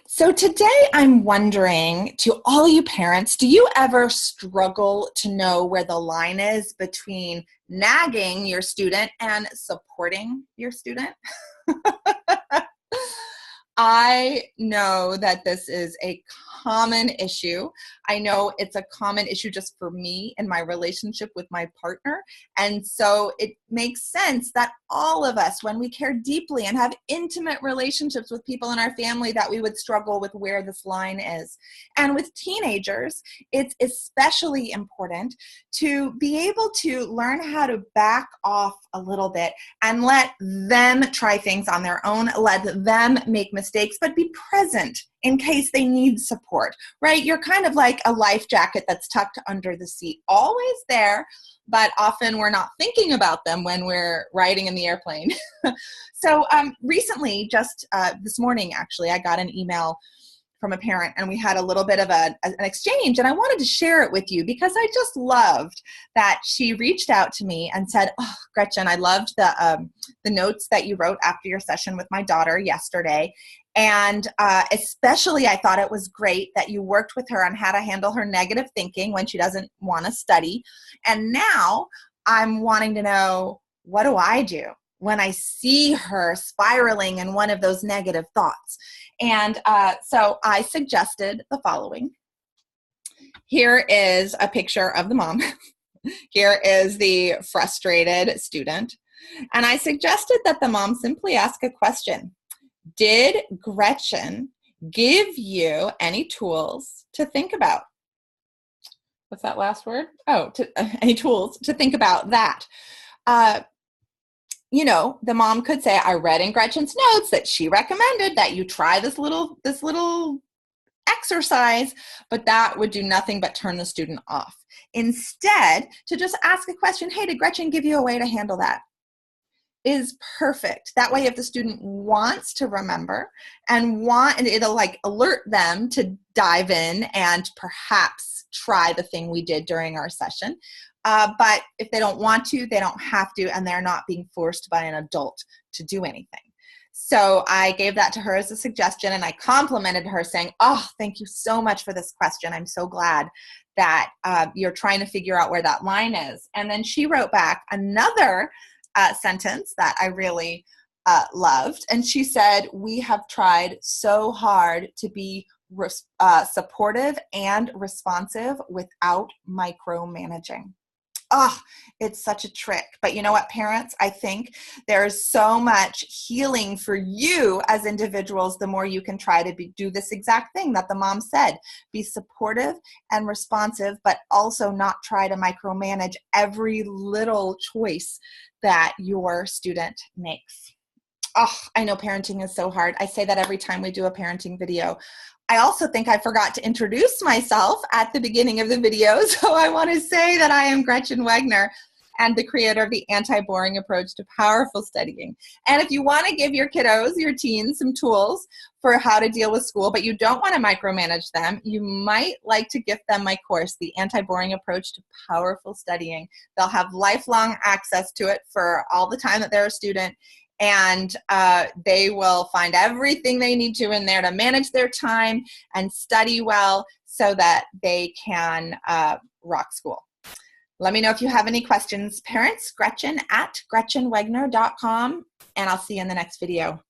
So today I'm wondering, to all you parents, do you ever struggle to know where the line is between nagging your student and supporting your student? I know that this is a common issue. I know it's a common issue just for me and my relationship with my partner. And so it makes sense that all of us, when we care deeply and have intimate relationships with people in our family, that we would struggle with where this line is. And with teenagers, it's especially important to be able to learn how to back off a little bit and let them try things on their own, let them make mistakes, but be present in case they need support, right? You're kind of like a life jacket that's tucked under the seat, always there, but often we're not thinking about them when we're riding in the airplane. So recently, just this morning, actually, I got an email from a parent, and we had a little bit of an exchange, and I wanted to share it with you because I just loved that she reached out to me and said, "Oh, Gretchen, I loved the notes that you wrote after your session with my daughter yesterday, and especially I thought it was great that you worked with her on how to handle her negative thinking when she doesn't want to study, and now I'm wanting to know, what do I do when I see her spiraling in one of those negative thoughts?" And so I suggested the following. Here is a picture of the mom. Here is the frustrated student. And I suggested that the mom simply ask a question. Did Gretchen give you any tools to think about? What's that last word? Oh, any tools to think about that. You know, the mom could say, I read in Gretchen's notes that she recommended that you try this little exercise, but that would do nothing but turn the student off. Instead, to just ask a question, hey, did Gretchen give you a way to handle that? Is perfect. That way, if the student wants to remember and it'll like alert them to dive in and perhaps try the thing we did during our session. But if they don't want to, they don't have to, and they're not being forced by an adult to do anything. So I gave that to her as a suggestion, and I complimented her saying, oh, thank you so much for this question. I'm so glad that you're trying to figure out where that line is. And then she wrote back another sentence that I really loved. And she said, we have tried so hard to be supportive and responsive without micromanaging. Oh, it's such a trick. But you know what, parents? I think there's so much healing for you as individuals the more you can try to do this exact thing that the mom said. Be supportive and responsive, but also not try to micromanage every little choice that your student makes. Oh, I know parenting is so hard. I say that every time we do a parenting video. I also think I forgot to introduce myself at the beginning of the video, so I want to say that I am Gretchen Wegner and the creator of the anti-boring approach to powerful studying. And if you want to give your kiddos, your teens, some tools for how to deal with school, but you don't want to micromanage them, you might like to gift them my course, The Anti-Boring Approach to Powerful Studying. They'll have lifelong access to it for all the time that they're a student. And they will find everything they need to in there to manage their time and study well so that they can rock school. Let me know if you have any questions. Parents, Gretchen at GretchenWegner.com, and I'll see you in the next video.